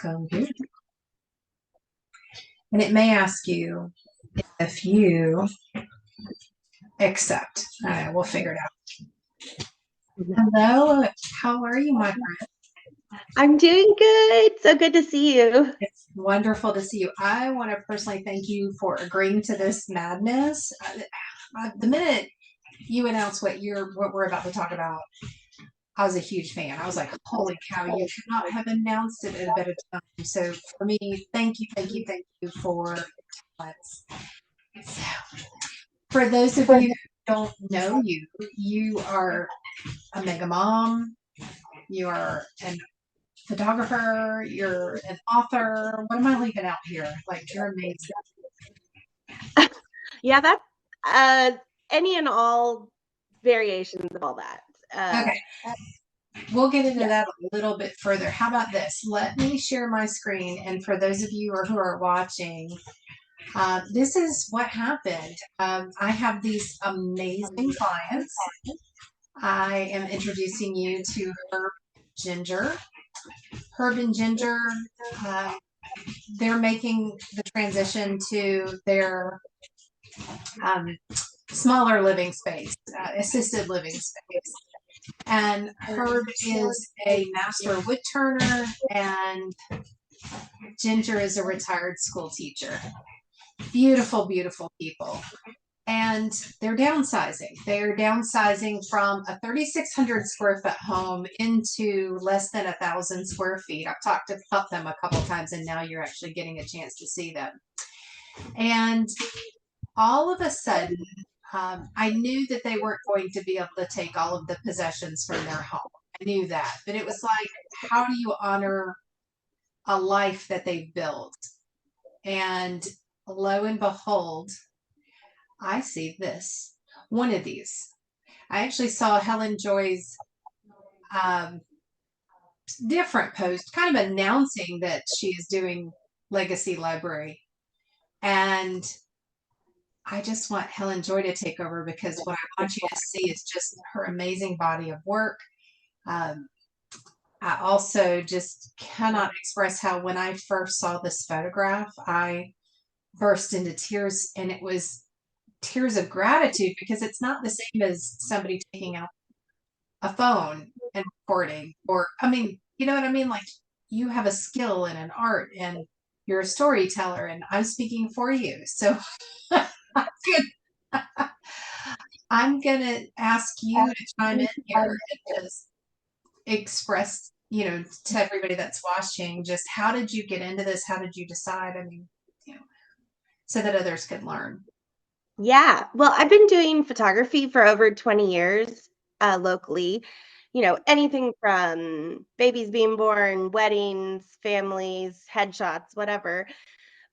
computer. And it may ask you if you accept. All right, we'll figure it out. Hello, how are you, my friend? I'm doing good. So good to see you. It's wonderful to see you. I want to personally thank you for agreeing to this madness. The minute you announce what we're about to talk about, I was a huge fan. I was like, holy cow, you could not have announced it at a better time. So for me, thank you for let's. So for those of you who don't know you, you are a mega mom, you are an photographer, you're an author. What am I leaving out here? Like, you're amazing. Yeah, that's any and all variations of all that. Okay, we'll get into Yeah. that a little bit further. How about this? Let me share my screen. And for those of you who are watching, this is what happened. I have these amazing clients. I am introducing you to Herb Ginger. Herb and Ginger, uh, they're making the transition to their um, smaller living space, assisted living space. And Herb is a master wood turner, and Ginger is a retired school teacher. Beautiful, beautiful people. And they're downsizing. They're downsizing from a 3,600 square foot home into less than 1,000 square feet. I've talked about them a couple times, and now you're actually getting a chance to see them. And all of a sudden, I knew that they weren't going to be able to take all of the possessions from their home. I knew that. But it was like, how do you honor a life that they've built? And lo and behold, I see this. One of these. I actually saw Helen Joy's um, different post, kind of announcing that she is doing Legacy Library. And I just want Helen Joy to take over because what I want you to see is just her amazing body of work. Um, I also just cannot express how when I first saw this photograph, I burst into tears, and it was tears of gratitude because it's not the same as somebody taking out a phone and recording, or, I mean, you know what I mean? Like, you have a skill and an art, and you're a storyteller, and I'm speaking for you. So I'm going to ask you to chime in here and just express, to everybody that's watching, just how did you get into this? How did you decide? I mean, you know, so that others could learn. Yeah. Well, I've been doing photography for over 20 years locally. Anything from babies being born, weddings, families, headshots, whatever.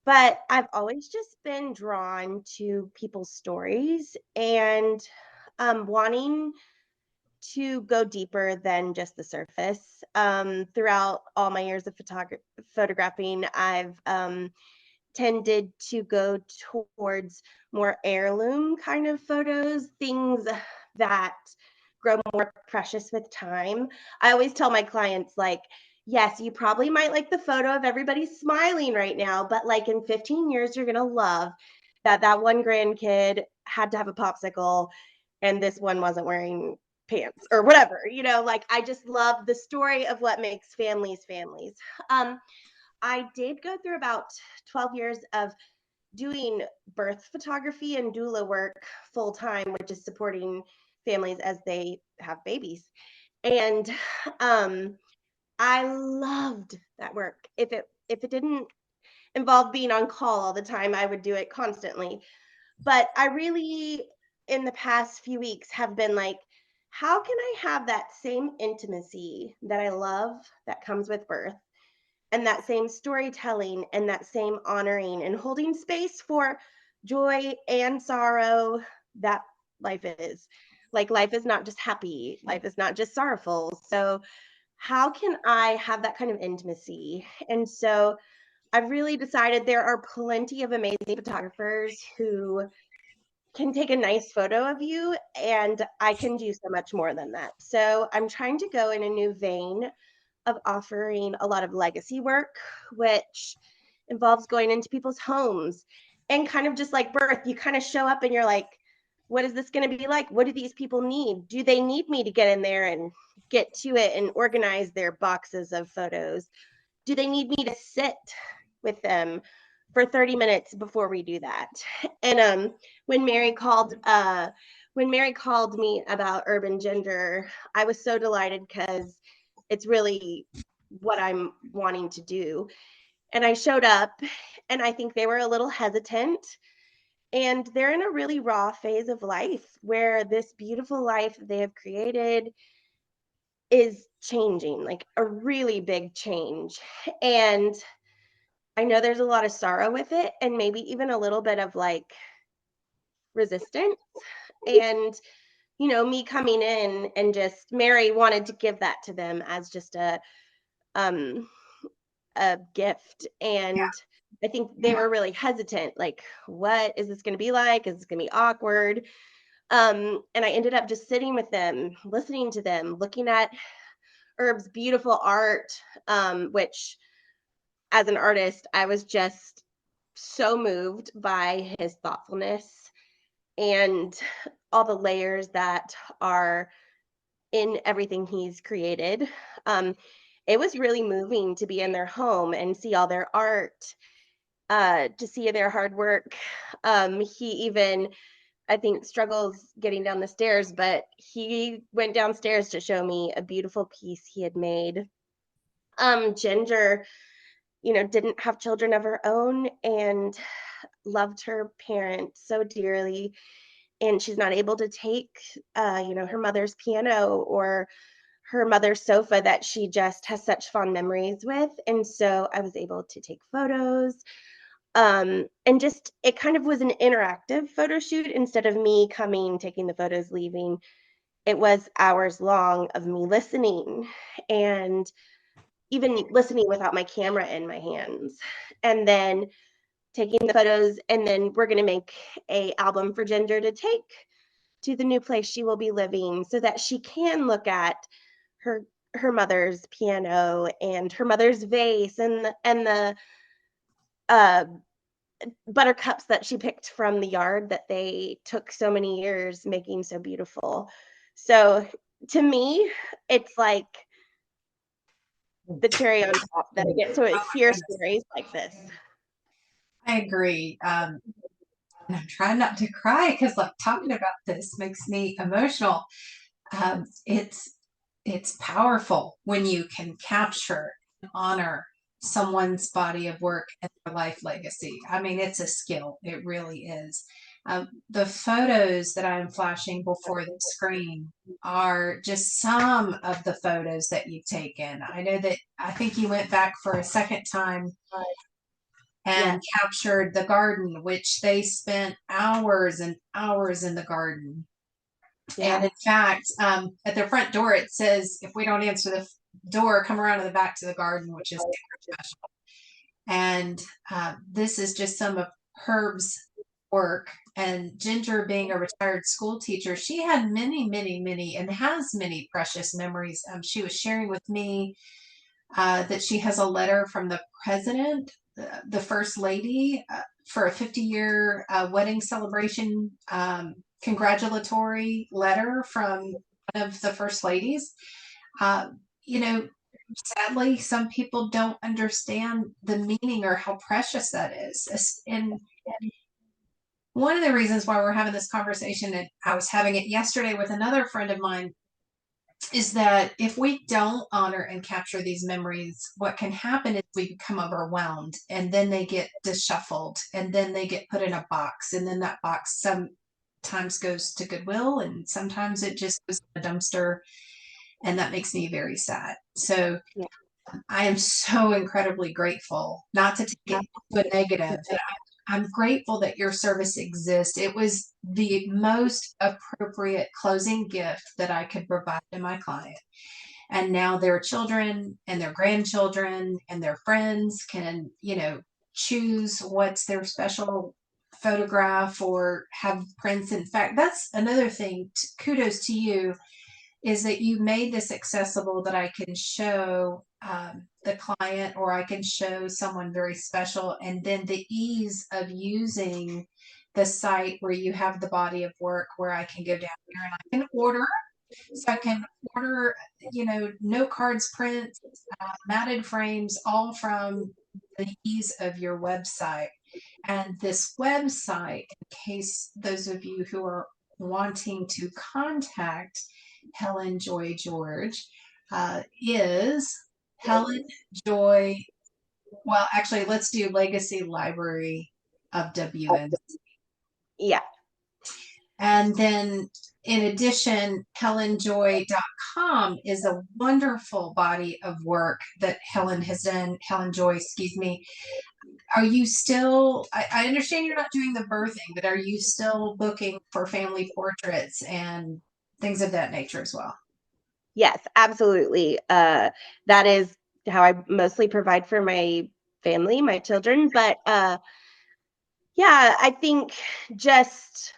But I've always just been drawn to people's stories and wanting to go deeper than just the surface. Throughout all my years of photographing, I've tended to go towards more heirloom kind of photos, things that grow more precious with time. I always tell my clients, like, yes, you probably might like the photo of everybody smiling right now, but like in 15 years, you're going to love that one grandkid had to have a popsicle and this one wasn't wearing pants or whatever. Like I just love the story of what makes families families. um I did go through about 12 years of doing birth photography and doula work full time, which is supporting families as they have babies. And um I loved that work. If it didn't involve being on call all the time, I would do it constantly. But I really, in the past few weeks, have been like, how can I have that same intimacy that I love that comes with birth, and that same storytelling and that same honoring and holding space for joy and sorrow that life is? Like, life is not just happy, life is not just sorrowful. So, how can I have that kind of intimacy? And so, I've really decided there are plenty of amazing photographers who can take a nice photo of you, and I can do so much more than that. So I'm trying to go in a new vein of offering a lot of legacy work, which involves going into people's homes and kind of just like birth, you kind of show up and you're like, what is this going to be like? What do these people need? Do they need me to get in there and get to it and organize their boxes of photos? Do they need me to sit with them for 30 minutes before we do that? And when Mary called me about Urban Ginger, I was so delighted because it's really what I'm wanting to do. And I showed up, and I think they were a little hesitant, and they're in a really raw phase of life where this beautiful life that they have created is changing, like a really big change. And I know there's a lot of sorrow with it and maybe even a little bit of like resistance. And, me coming in and just Mary wanted to give that to them as just um a gift. And I think they were really hesitant, like, what is this gonna be like? Is this gonna be awkward? And I ended up just sitting with them, listening to them, looking at Herb's beautiful art, which as an artist, I was just so moved by his thoughtfulness and all the layers that are in everything he's created. Um, it was really moving to be in their home and see all their art, to see their hard work. He even, I think, struggles getting down the stairs, but he went downstairs to show me a beautiful piece he had made. Ginger, didn't have children of her own and loved her parents so dearly. And she's not able to take, her mother's piano or her mother's sofa that she just has such fond memories with. And so I was able to take photos. And just it kind of was an interactive photo shoot instead of me coming, taking the photos, leaving. It was hours long of me listening and even listening without my camera in my hands. And then taking the photos, and then we're going to make a album for Ginger to take to the new place she will be living so that she can look at her her mother's piano and her mother's vase and the uh, buttercups that she picked from the yard that they took so many years making so beautiful. So to me, it's like the cherry on top that I get to Oh my hear goodness. stories like this. I agree. And I'm trying not to cry because like talking about this makes me emotional. Um, it's it's powerful when you can capture and honor someone's body of work and their life legacy. I mean, it's a skill. It really is. The photos that I'm flashing before the screen are just some of the photos that you've taken. I know that I think you went back for a second time Yes. and captured the garden, which they spent hours and hours in the garden. And Yeah. in fact, at their front door, it says, if we don't answer the door, come around to the back to the garden, which is special. And this is just some of Herb's work. And Ginger, being a retired school teacher, she had many, many, many, and has many precious memories. She was sharing with me that she has a letter from the president, the first lady, for a 50-year wedding celebration, congratulatory letter from one of the first ladies. Uh, you know, Sadly, some people don't understand the meaning or how precious that is. And one of the reasons why we're having this conversation, and I was having it yesterday with another friend of mine, is that if we don't honor and capture these memories, what can happen is we become overwhelmed and then they get disshuffled and then they get put in a box. And then that box sometimes goes to Goodwill and sometimes it just goes in a dumpster. And that makes me very sad. So Yeah. I am so incredibly grateful, not to take it to a negative. I'm grateful that your service exists. It was the most appropriate closing gift that I could provide to my client. And now their children and their grandchildren and their friends can, choose what's their special photograph or have prints. In fact, that's another thing. Kudos to you. is that you made this accessible that I can show the client, or I can show someone very special, and then the ease of using the site where you have the body of work where I can go down here and I can order. So I can order, note cards, prints, matted frames, all from the ease of your website. And this website, in case those of you who are wanting to contact Helen Joy George, is Helen Joy. Well, actually, let's do Legacy Library of WNC. Yeah. And then, in addition, helenjoy.com is a wonderful body of work that Helen has done. Helen Joy, excuse me. Are you still, I understand you're not doing the birthing, but are you still booking for family portraits and things of that nature as well? Yes, absolutely. That is how I mostly provide for my family, my children. But yeah, I think just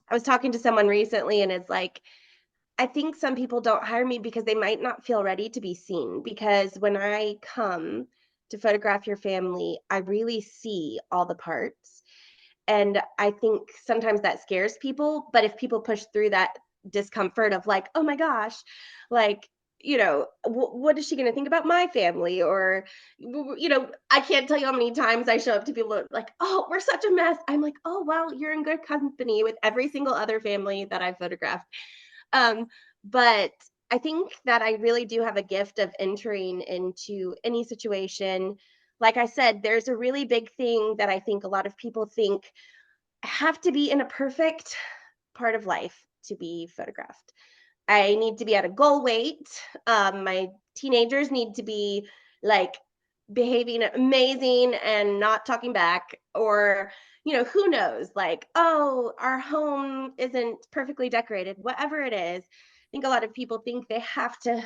I was talking to someone recently and it's like, I think some people don't hire me because they might not feel ready to be seen. Because when I come to photograph your family, I really see all the parts. And I think sometimes that scares people. But if people push through that discomfort of like, oh my gosh, like, what is she going to think about my family? Or, I can't tell you how many times I show up to people that are like, oh, we're such a mess. I'm like, oh, well, you're in good company with every single other family that I've photographed. Um, but I think that I really do have a gift of entering into any situation. Like I said, there's a really big thing that I think a lot of people think have to be in a perfect part of life to be photographed. I need to be at a goal weight. My teenagers need to be like behaving amazing and not talking back, or who knows, like, oh, our home isn't perfectly decorated, whatever it is. I think a lot of people think they have to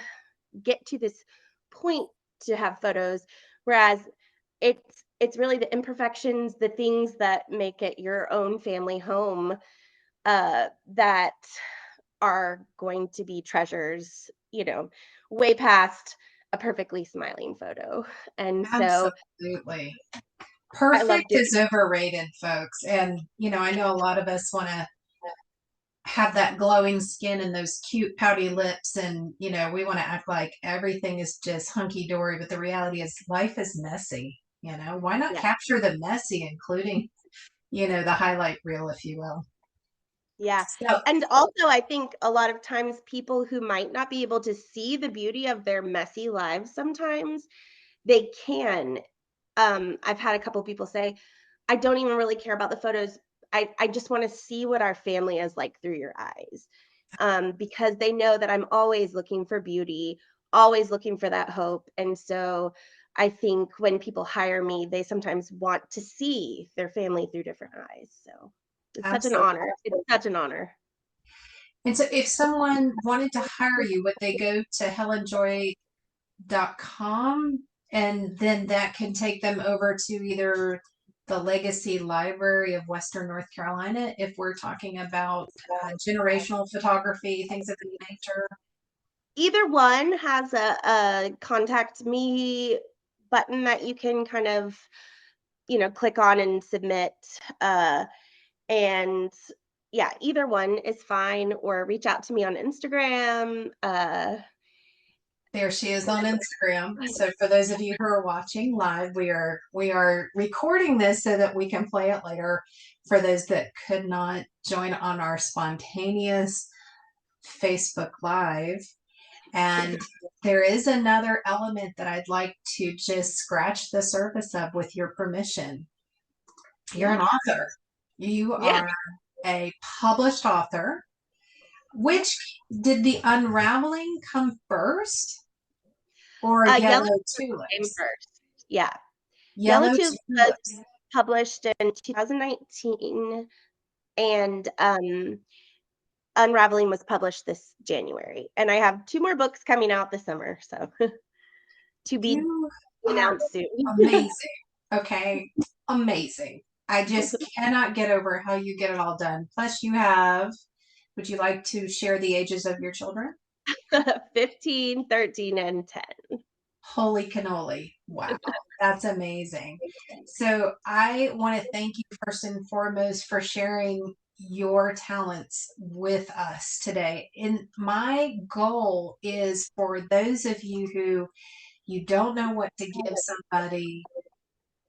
get to this point to have photos, whereas it's really the imperfections, the things that make it your own family home, that are going to be treasures, way past a perfectly smiling photo. And so Absolutely. I love Perfect doing. is overrated, folks. And, I know a lot of us want to have that glowing skin and those cute pouty lips, and we want to act like everything is just hunky dory, but the reality is life is messy. Why not Yeah. capture the messy, including the highlight reel, if you will. Yeah. So And also, I think a lot of times people who might not be able to see the beauty of their messy lives sometimes, they can. I've had a couple people say, I don't even really care about the photos. I just want to see what our family is like through your eyes. Because they know that I'm always looking for beauty, always looking for that hope. And so I think when people hire me, they sometimes want to see their family through different eyes. So it's such an absolutely. honor. It's such an honor. And so if someone wanted to hire you, would they go to helenjoy.com, and then that can take them over to either the Legacy Library of Western North Carolina, if we're talking about generational photography, things of that nature? Either one has a contact me button that you can kind of, click on and submit. And yeah, either one is fine, or reach out to me on Instagram. There she is on Instagram. So for those of you who are watching live, we are recording this so that we can play it later for those that could not join on our spontaneous Facebook Live. And there is another element that I'd like to just scratch the surface of with your permission. You're an Yeah. author. You Yeah. are a published author. Which did the unraveling come first, or Yellow yellow Tube came tulips? first. Yeah. Yellow Yellow Tube was tulips. published in 2019, and Unraveling was published this January. And I have two more books coming out this summer, so to be You are announced soon. amazing. Okay. Amazing. I just cannot get over how you get it all done. Plus, would you like to share the ages of your children? 15, 13, and 10. Holy cannoli. Wow. That's amazing. So I want to thank you first and foremost for sharing your talents with us today. And my goal is for those of you who you don't know what to give somebody,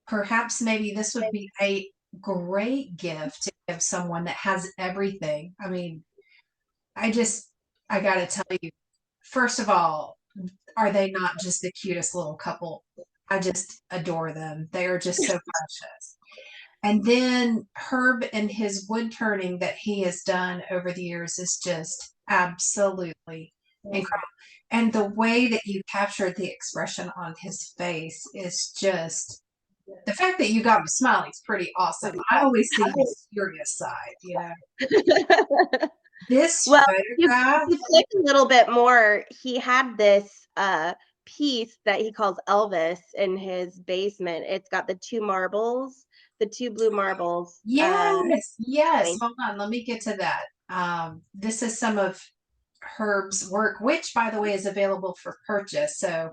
perhaps maybe this would be a great gift to give someone that has everything. I mean, I just, I got to tell you, first of all, are they not just the cutest little couple? I just adore them. They are just so precious. And then Herb and his wood turning that he has done over the years is just absolutely incredible. And the way that you captured the expression on his face is just the fact that you got him smiling is pretty awesome. I always see the serious side, you know. This Well, photograph, you click a little bit more, he had this, piece that he calls Elvis in his basement. It's got the 2 blue marbles, yes, yes. showing. Hold on, let me get to that. This is some of Herb's work, which, by the way, is available for purchase. So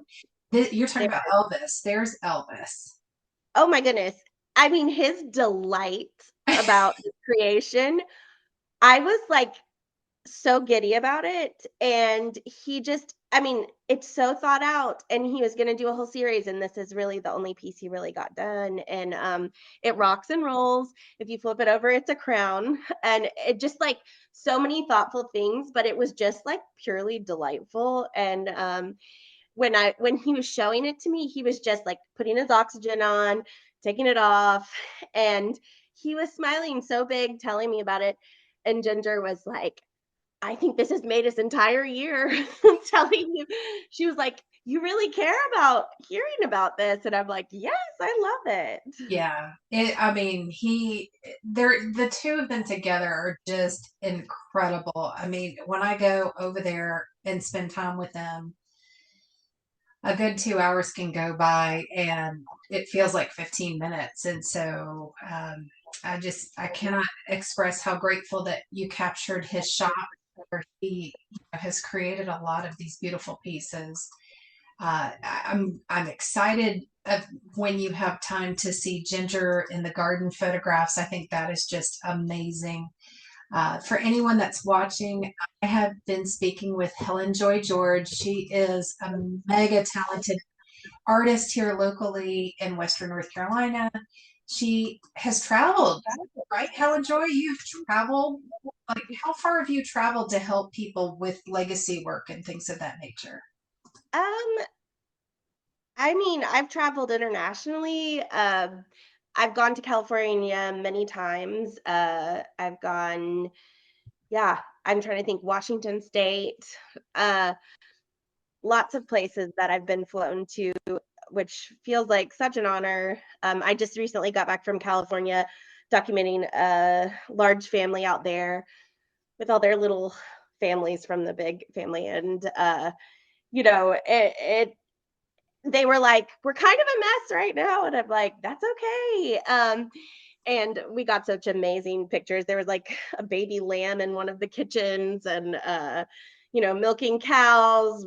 you're talking There. about Elvis. There's Elvis. Oh my goodness. I mean, his delight about the creation, I was, like, so giddy about it, and he just I mean, it's so thought out, and he was gonna do a whole series, and this is really the only piece he really got done, and, it rocks and rolls. If you flip it over, it's a crown, and it just, like, so many thoughtful things, but it was just, like, purely delightful, and, when he was showing it to me, he was just, like, putting his oxygen on, taking it off, and he was smiling so big telling me about it, and Ginger was like, I think this has made his entire year telling you. She was like, "You really care about hearing about this?" And I'm like, "Yes, I love it." Yeah. I mean, the two of them together are just incredible. I mean, when I go over there and spend time with them, a good 2 hours can go by and it feels like 15 minutes. And so I cannot express how grateful that you captured his shop where he has created a lot of these beautiful pieces. I'm excited of when you have time to see Ginger in the garden photographs. I think that is just amazing. For anyone that's watching, I have been speaking with Helen Joy George. She is a mega talented artist here locally in Western North Carolina. She has traveled, right, Helen Joy? You've traveled. Like, how far have you traveled to help people with legacy work and things of that nature? Um, I mean, I've traveled internationally. I've gone to California many times. I've gone, yeah, I'm trying to think, Washington State. Uh, Lots of places that I've been flown to, which feels like such an honor. I just recently got back from California, documenting a large family out there with all their little families from the big family, and it. They were like, "We're kind of a mess right now," and I'm like, "That's okay." And we got such amazing pictures. There was like a baby lamb in one of the kitchens, and milking cows,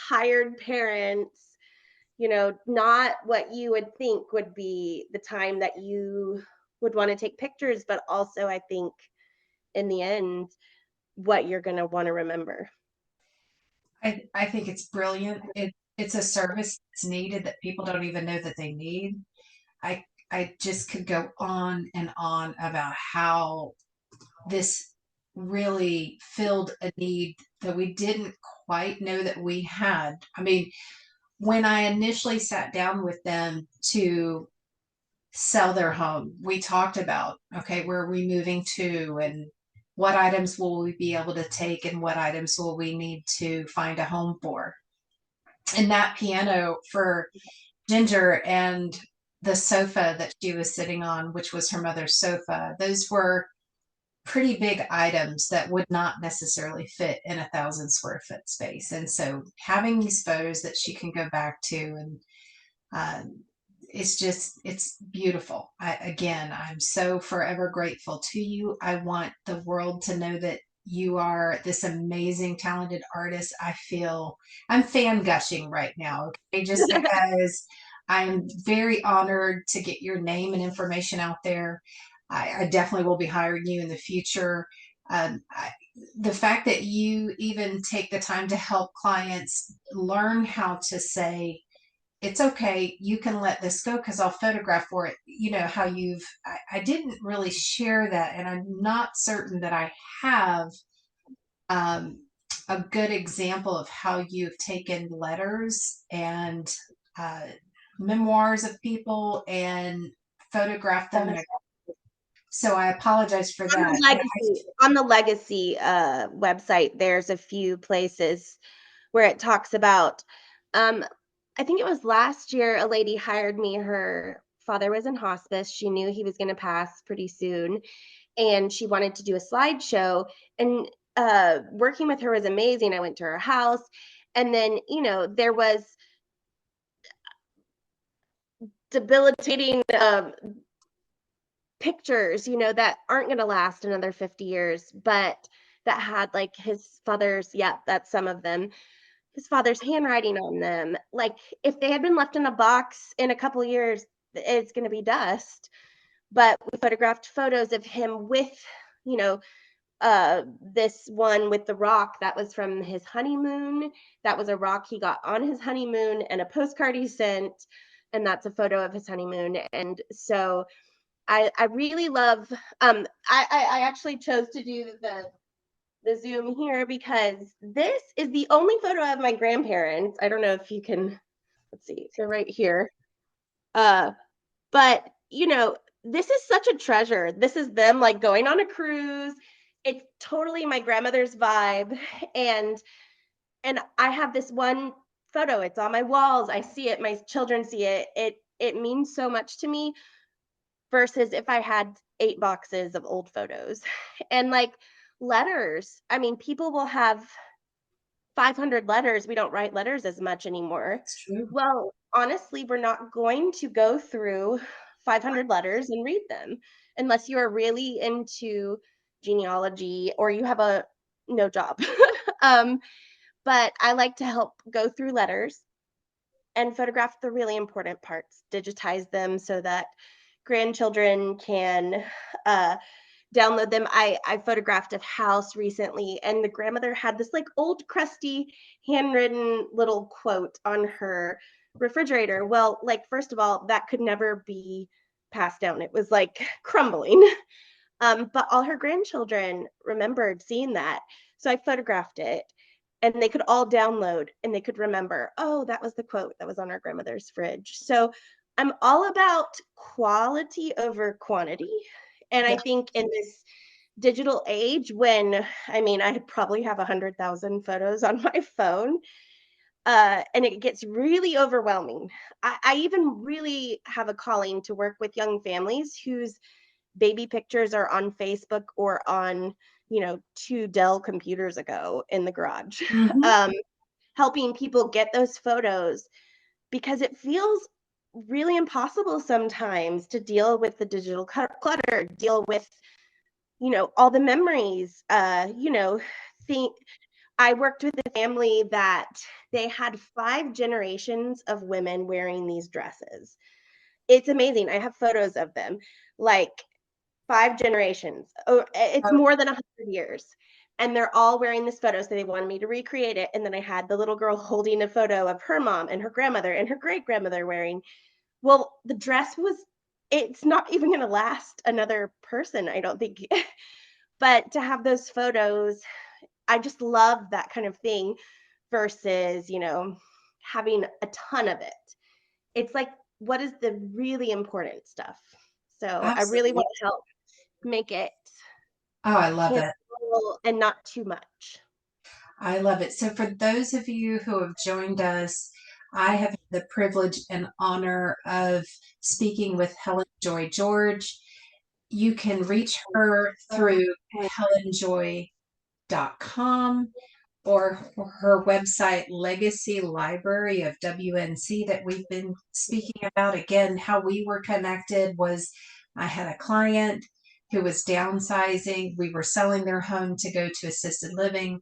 tired parents, not what you would think would be the time that you would want to take pictures, but also I think in the end, what you're going to want to remember. I think it's brilliant. It's a service that's needed that people don't even know that they need. I I just could go on and on about how this really filled a need that we didn't quite know that we had. I mean, when I initially sat down with them to sell their home, we talked about, okay, where are we moving to and what items will we be able to take and what items will we need to find a home for. And that piano for Ginger and the sofa that she was sitting on, which was her mother's sofa, those were pretty big items that would not necessarily fit in 1,000 square foot space. And so having these photos that she can go back to and it's beautiful. Again, I'm so forever grateful to you. I want the world to know that You are this amazing, talented artist. I feel I'm fan gushing right now, okay? Just because I'm very honored to get your name and information out there. I definitely will be hiring you in the future. The fact that you even take the time to help clients learn how to say, it's okay, you can let this go because I'll photograph for it. You know, how I didn't really share that, and I'm not certain that I have um, a good example of how you've taken letters and uh, memoirs of people and photographed them. So I apologize for On that. the Legacy website, there's a few places where it talks about, um, I think it was last year, a lady hired me. Her father was in hospice. She knew he was going to pass pretty soon, and she wanted to do a slideshow. And working with her was amazing. I went to her house, and then there was debilitating pictures, that aren't going to last another 50 years, but that had like his father's, yeah, that's some of them, his father's handwriting on them. Like if they had been left in a box in a couple years, it's going to be dust. But we photographed photos of him with, you know, this one with the rock that was from his honeymoon. That was a rock he got on his honeymoon and a postcard he sent. And that's a photo of his honeymoon. And so I really love I actually chose to do the Zoom here because this is the only photo of my grandparents. I don't know if you can, let's see, they're right here. Uh but this is such a treasure. This is them like going on a cruise. It's totally my grandmother's vibe. And I have this one photo. It's on my walls. I see it. My children see it. It means so much to me versus if I had 8 boxes of old photos. And like letters, I mean, people will have 500 letters. We don't write letters as much anymore. It's true. Well, honestly, we're not going to go through 500 letters and read them unless you are really into genealogy or you have a no job. um, but I like to help go through letters and photograph the really important parts, digitize them so that grandchildren can uh, download them. I photographed a house recently, and the grandmother had this like old, crusty, handwritten little quote on her refrigerator. Well, like, first of all, that could never be passed down. It was like crumbling. But all her grandchildren remembered seeing that. So I photographed it and they could all download and they could remember, oh, that was the quote that was on our grandmother's fridge. So I'm all about quality over quantity. And I Yeah. think in this digital age, when I mean, I probably have 100,000 photos on my phone, and it gets really overwhelming. I even really have a calling to work with young families whose baby pictures are on Facebook or on, 2 Dell computers ago in the garage. Hmm. Um, helping people get those photos because it feels really impossible sometimes to deal with the digital clutter, deal with, all the memories. Think I worked with a family that they had 5 generations of women wearing these dresses. It's amazing. I have photos of them. Like 5 generations. Oh, it's more than 100 years. And they're all wearing this photo, so they wanted me to recreate it, and then I had the little girl holding a photo of her mom and her grandmother and her great-grandmother wearing. Well, the dress was it's not even gonna last another person, I don't think. But to have those photos, I just love that kind of thing versus, having a ton of it. It's like, what is the really important stuff? So I really Absolutely. want to help make it Oh, I love it. tangible and not too much. I love it. So, for those of you who have joined us, I have the privilege and honor of speaking with Helen Joy George. You can reach her through helenjoy.com or her website, Legacy Library of WNC, that we've been speaking about. Again, how we were connected was I had a client. who was downsizing. We were selling their home to go to assisted living,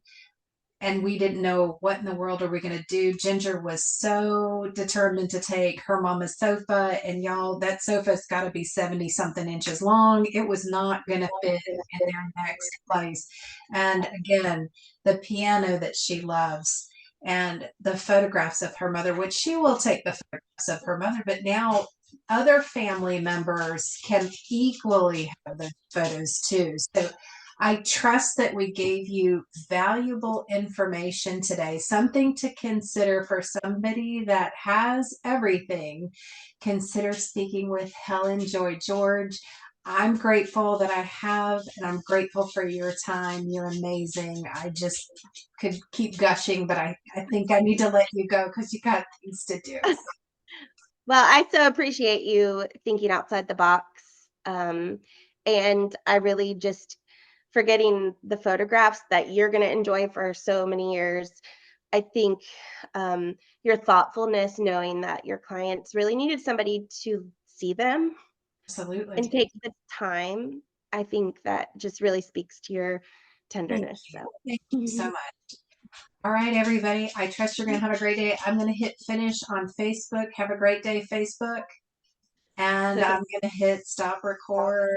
and we didn't know what in the world are we going to do. Ginger was so determined to take her mama's sofa, and y'all, that sofa's got to be 70 something inches long. It was not going to fit in their next place. And again, the piano that she loves and the photographs of her mother, which she will take the photographs of her mother, but now other family members can equally have those photos too. So I trust that we gave you valuable information today, something to consider for somebody that has everything. Consider speaking with Helen Joy George. I'm grateful that I have, and I'm grateful for your time. You're amazing. I just could keep gushing, but I think I need to let you go because you got things to do. Well, I so appreciate you thinking outside the box. And I really just forgetting the photographs that you're going to enjoy for so many years. I think your thoughtfulness, knowing that your clients really needed somebody to see them and Absolutely. take the time, I think that just really speaks to your Thank tenderness. you. So, Thank you so much. All right, everybody. I trust you're going to have a great day. I'm going to hit finish on Facebook. Have a great day, Facebook. And so I'm going to hit stop record.